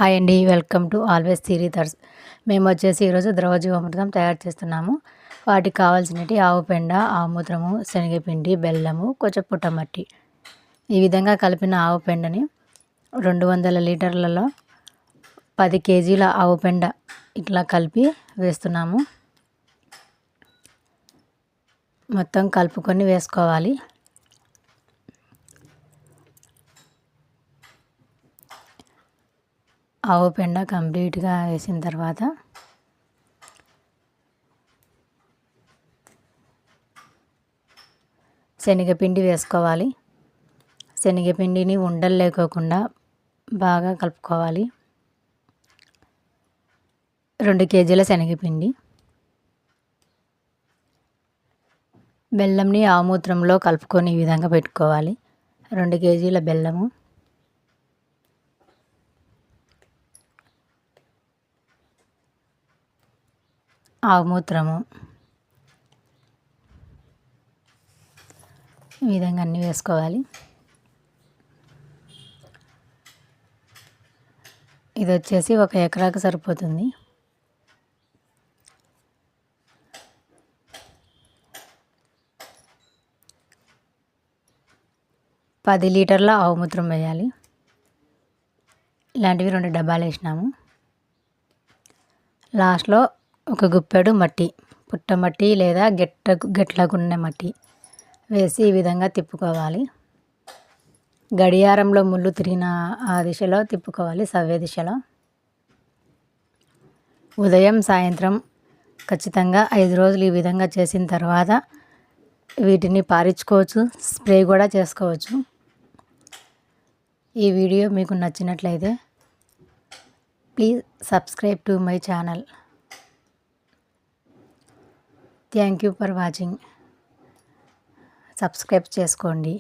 Hi అండి, welcome to always Thurs. మేము వచ్చేసి ఈరోజు ద్రవజీవామృతం తయారు చేస్తున్నాము. వాటికి కావాల్సినవి ఆవు పెండ, ఆవు మూత్రము, శనగపిండి, బెల్లము, కొంచెం పుట్టమట్టి. ఈ విధంగా కలిపిన ఆవు పెండని 200 లీటర్లలో 10 కేజీల ఆవు పెండ ఇట్లా కలిపి వేస్తున్నాము. మొత్తం కలుపుకొని వేసుకోవాలి. ఆవు పెండ కంప్లీట్గా వేసిన తర్వాత శనగపిండి వేసుకోవాలి. శనగపిండిని ఉండలు లేకోకుండా బాగా కలుపుకోవాలి. 2 కేజీల శనగపిండి. బెల్లంని ఆవుమూత్రంలో కలుపుకొని ఈ విధంగా పెట్టుకోవాలి. 2 కేజీల బెల్లము, ఆవుమూత్రము, ఈ విధంగా అన్నీ వేసుకోవాలి. ఇది వచ్చేసి 1 ఎకరాకు సరిపోతుంది. పది లీటర్ల ఆవుమూత్రం వేయాలి. ఇలాంటివి 2 డబ్బాలు వేసినాము. లాస్ట్లో 1 గుప్పెడు మట్టి, పుట్టమట్టి లేదా గెట్లగున్న మట్టి వేసి ఈ విధంగా తిప్పుకోవాలి. గడియారంలో ముళ్ళు తిరిగిన ఆ దిశలో తిప్పుకోవాలి, సవ్య దిశలో. ఉదయం సాయంత్రం ఖచ్చితంగా 5 రోజులు ఈ విధంగా చేసిన తర్వాత వీటిని పారించుకోవచ్చు, స్ప్రే కూడా చేసుకోవచ్చు. ఈ వీడియో మీకు నచ్చినట్లయితే please subscribe to my channel. Thank you for watching. Subscribe చేసుకోండి.